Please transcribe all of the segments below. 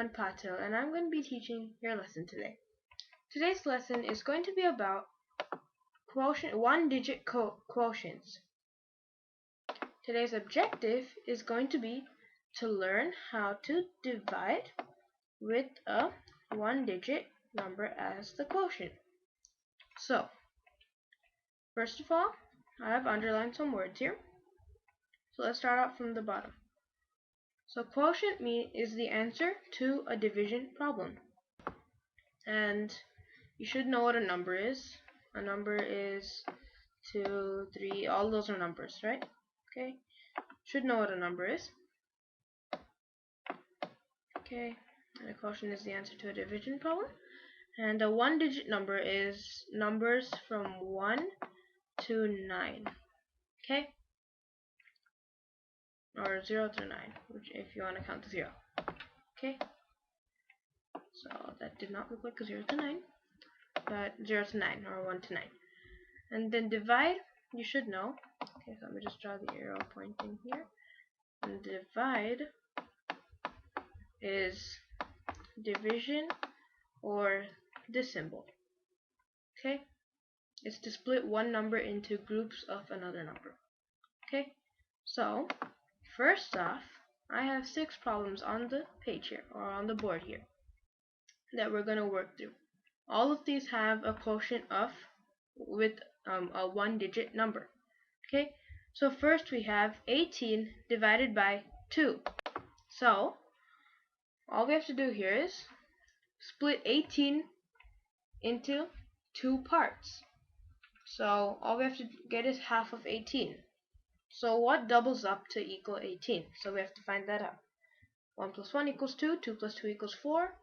Untitled, and I'm going to be teaching your lesson today. Today's lesson is going to be about one-digit quotients. Today's objective is going to be to learn how to divide with a one-digit number as the quotient. So, first of all, I have underlined some words here. So let's start out from the bottom. So quotient is the answer to a division problem. And you should know what a number is. A number is 2, 3, all those are numbers, right? Okay, should know what a number is. Okay, and a quotient is the answer to a division problem. And a one-digit number is numbers from 1 to 9. Okay? Or 0 to 9, which if you want to count to 0. Okay? So that did not look like a 0 to 9, but 0 to 9 or 1 to 9. And then divide, you should know. Okay, so let me just draw the arrow pointing here. And divide is division or this symbol. Okay? It's to split one number into groups of another number. Okay? So, first off, I have 6 problems on the page here, or on the board here, that we're going to work through. All of these have a quotient with a one-digit number. Okay, so first we have 18 divided by 2. So, all we have to do here is split 18 into 2 parts. So, all we have to get is half of 18. So, what doubles up to equal 18? So, we have to find that out. 1 plus 1 equals 2, 2 plus 2 equals 4,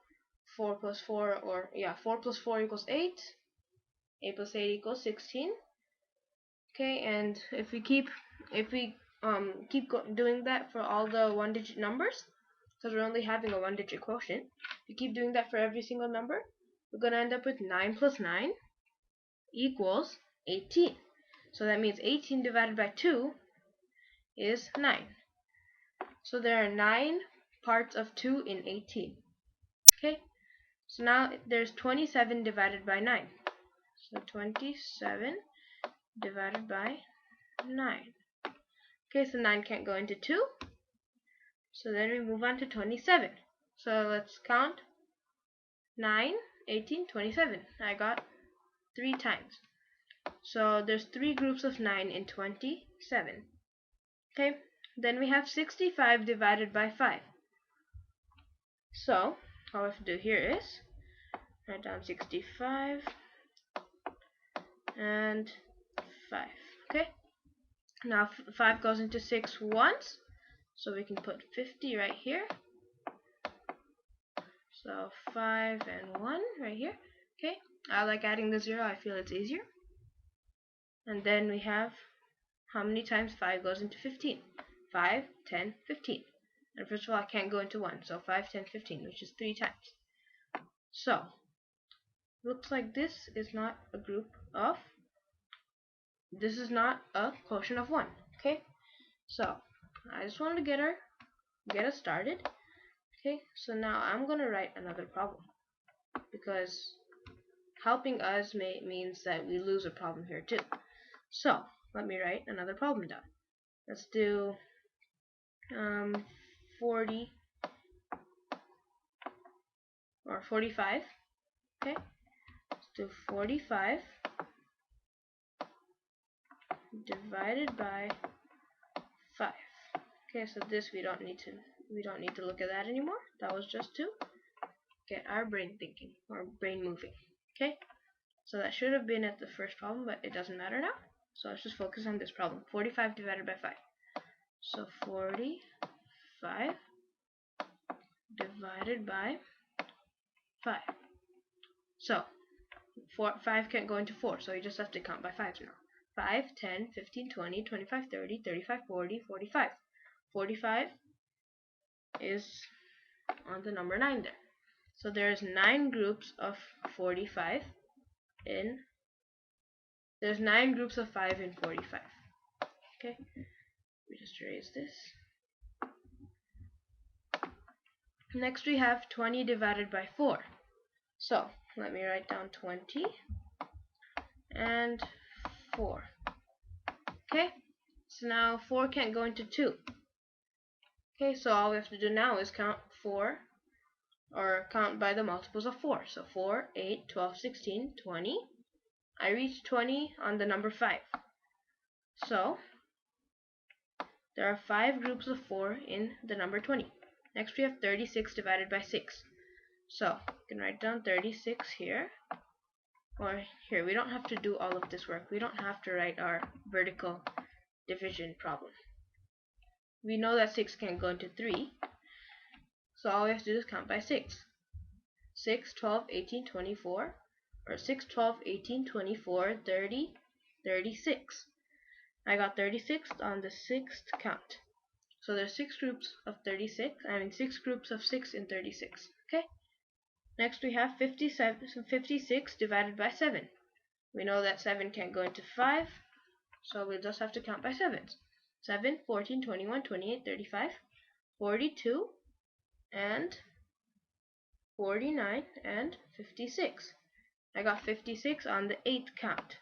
4 plus 4 equals 8, 8 plus 8 equals 16. Okay, and if we keep doing that for all the one-digit numbers, because we're only having a one-digit quotient, if you keep doing that for every single number, we're going to end up with 9 plus 9 equals 18. So that means 18 divided by 2 is 9. So there are 9 parts of 2 in 18. Okay, so now there's 27 divided by 9. So 27 divided by 9. Okay, so 9 can't go into 2. So then we move on to 27. So let's count 9, 18, 27. I got 3 times. So there's 3 groups of 9 in 27. Okay, then we have 65 divided by 5. So all we have to do here is write down 65 and 5. Okay, now 5 goes into 6 once, so we can put 50 right here. So 5 and 1 right here. Okay, I like adding the 0, I feel it's easier. And then we have how many times 5 goes into 15? 5, 10, 15. And first of all, I can't go into 1, so 5, 10, 15, which is 3 times. So, looks like this is not a quotient of 1. Okay, so I just wanted to get us started. Okay, so now I'm going to write another problem, because helping us means that we lose a problem here too. So let me write another problem down. Let's do 40 or 45. Okay, let's do 45 divided by 5. Okay, so this we don't need to look at that anymore. That was just to get our brain thinking or brain moving. Okay, so that should have been at the first problem, but it doesn't matter now. So let's just focus on this problem. 45 divided by 5. So 45 divided by 5. So 5 can't go into 4, so you just have to count by 5s now. 5, 10, 15, 20, 25, 30, 35, 40, 45. 45 is on the number 9 there. So there's 9 groups of 45 there's 9 groups of 5 in 45. Okay, we just erase this. Next we have 20 divided by 4. So let me write down 20 and 4. Okay, so now 4 can't go into 2. Okay, so all we have to do now is count 4, or count by the multiples of 4. So 4, 8, 12, 16, 20. I reached 20 on the number 5. So there are 5 groups of 4 in the number 20. Next we have 36 divided by 6. So you can write down 36 here. Or here, we don't have to do all of this work. We don't have to write our vertical division problem. We know that 6 can't go into 3. So all we have to do is count by 6. 6, 12, 18, 24. Or 6, 12, 18, 24, 30, 36. I got 36 on the 6th count. So there's 6 groups of 36. 6 groups of 6 in 36. Okay? Next we have 56 divided by 7. We know that 7 can't go into 5, so we'll just have to count by 7s. 7, 14, 21, 28, 35, 42, and 49, and 56. I got 56 on the 8th count.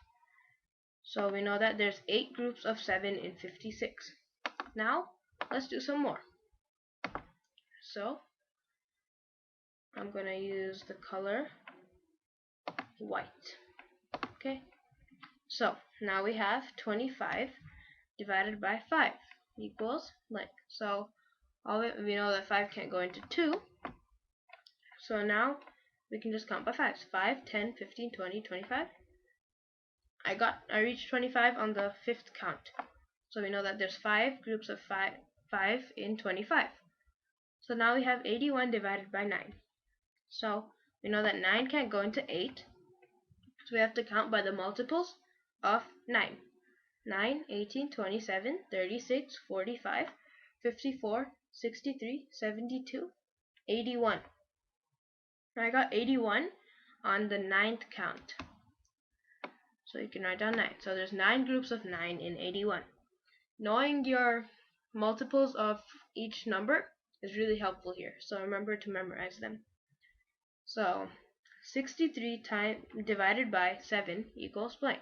So we know that there's 8 groups of 7 in 56. Now, let's do some more. So, I'm going to use the color white. Okay, so now we have 25 divided by 5 equals blank. So we know that 5 can't go into 2. So now we can just count by 5s. 5, 10, 15, 20, 25. I reached 25 on the 5th count. So we know that there's 5 groups of 5 in 25. So now we have 81 divided by 9. So we know that 9 can't go into 8. So we have to count by the multiples of 9. 9, 18, 27, 36, 45, 54, 63, 72, 81. I got 81 on the 9th count. So you can write down 9. So there's 9 groups of 9 in 81. Knowing your multiples of each number is really helpful here. So remember to memorize them. So 63 divided by 7 equals blank.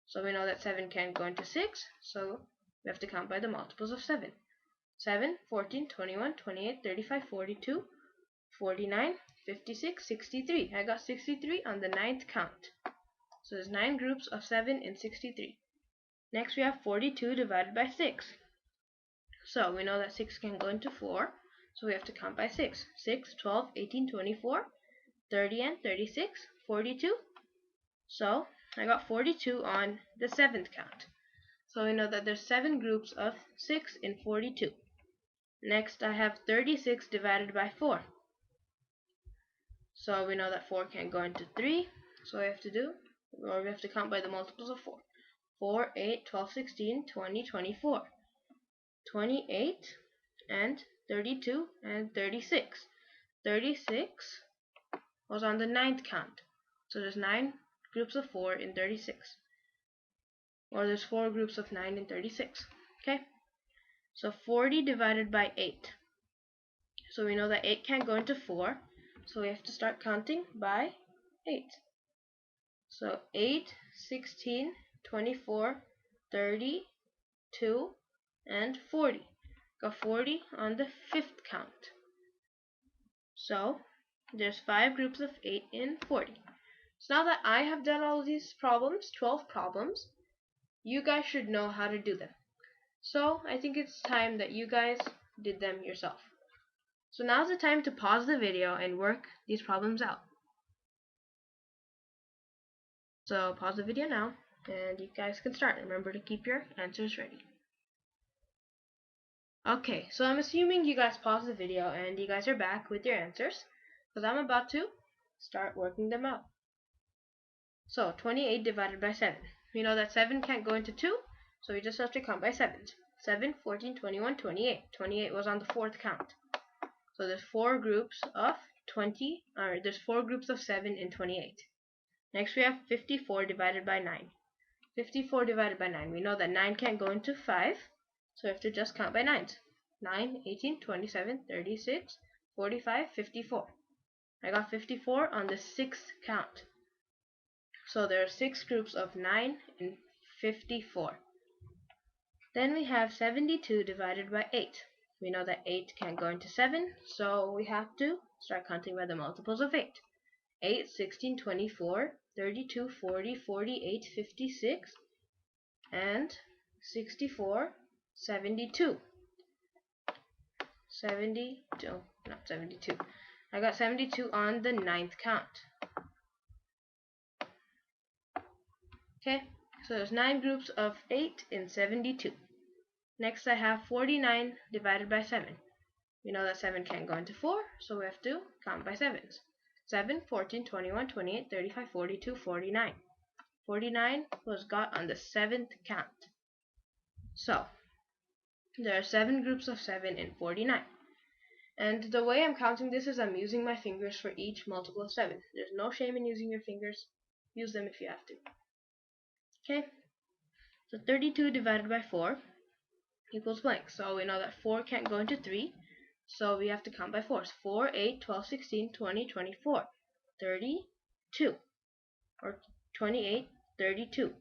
So we know that 7 can't go into 6, so we have to count by the multiples of 7. 7, 14, 21, 28, 35, 42, 49, 56, 63. I got 63 on the 9th count. So there's 9 groups of 7 in 63. Next we have 42 divided by 6. So we know that 6 can go into 4, so we have to count by 6. 6, 12, 18, 24, 30 and 36, 42. So I got 42 on the 7th count. So we know that there's 7 groups of 6 in 42. Next I have 36 divided by 4. So we know that 4 can't go into 3. So we have to count by the multiples of 4. 4, 8, 12, 16, 20, 24. 28 and 32 and 36. 36 was on the 9th count. So there's 9 groups of 4 in 36. Or there's 4 groups of 9 in 36. Okay? So 40 divided by 8. So we know that 8 can't go into 4. So we have to start counting by 8. So 8, 16, 24, 32, and 40. Got 40 on the 5th count. So there's 5 groups of 8 in 40. So now that I have done all of these problems, 12 problems, you guys should know how to do them. So I think it's time that you guys did them yourself. So now's the time to pause the video and work these problems out. So pause the video now, and you guys can start. Remember to keep your answers ready. Okay, so I'm assuming you guys paused the video and you guys are back with your answers, because I'm about to start working them out. So 28 divided by 7. We know that 7 can't go into 2, so we just have to count by 7s. 7, 14, 21, 28. 28 was on the 4th count. So there's 4 groups of 7 in 28. Next we have 54 divided by 9. 54 divided by 9. We know that 9 can't go into 5, so we have to just count by 9s. 9, 18, 27, 36, 45, 54. I got 54 on the 6th count. So there are 6 groups of 9 and 54. Then we have 72 divided by 8. We know that 8 can't go into 7, so we have to start counting by the multiples of 8. 8, 16, 24, 32, 40, 48, 56, and 64, 72. 72, not 72. I got 72 on the 9th count. Okay, so there's 9 groups of 8 in 72. Next I have 49 divided by 7. We know that 7 can't go into 4, so we have to count by 7s. 7, 14, 21, 28, 35, 42, 49. 49 was got on the 7th count. So, there are 7 groups of 7 in 49. And the way I'm counting this is I'm using my fingers for each multiple of 7. There's no shame in using your fingers. Use them if you have to. Okay, so 32 divided by 4 equals blank. So we know that 4 can't go into 3. So we have to count by 4s. 4, 8, 12, 16, 20, 24, 32, or 28, 32.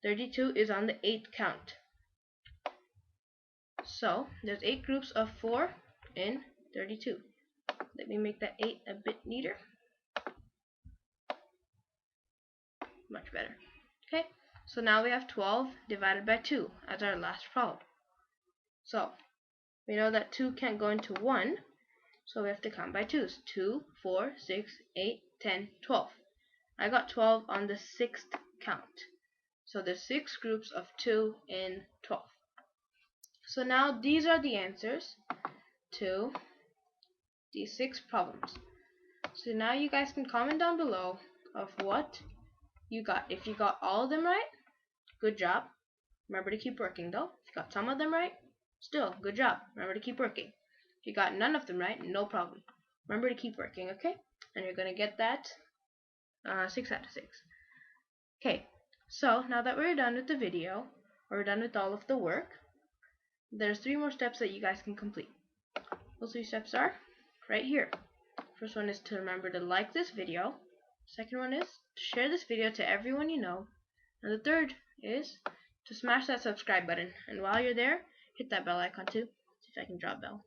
32 is on the 8th count. So there's 8 groups of 4 in 32. Let me make that 8 a bit neater. Much better. Okay, so now we have 12 divided by 2 as our last problem. So we know that 2 can't go into 1, so we have to count by 2s. 2, 4, 6, 8, 10, 12. I got 12 on the 6th count. So there's 6 groups of 2 in 12. So now these are the answers to these 6 problems. So now you guys can comment down below of what you got. If you got all of them right, good job. Remember to keep working though. If you got some of them right, still good job. Remember to keep working. If you got none of them right, no problem. Remember to keep working, okay? And you're going to get that 6 out of 6. Okay, so now that we're done with the video, or we're done with all of the work, there's 3 more steps that you guys can complete. Those 3 steps are right here. First one is to remember to like this video. Second one is to share this video to everyone you know. And the third is to smash that subscribe button. And while you're there, hit that bell icon too. See if I can draw a bell.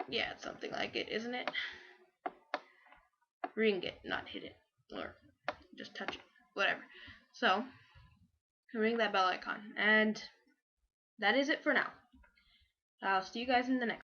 Yeah, it's something like it, isn't it? Ring it, not hit it. Or just touch it. Whatever. So, ring that bell icon. And that is it for now. I'll see you guys in the next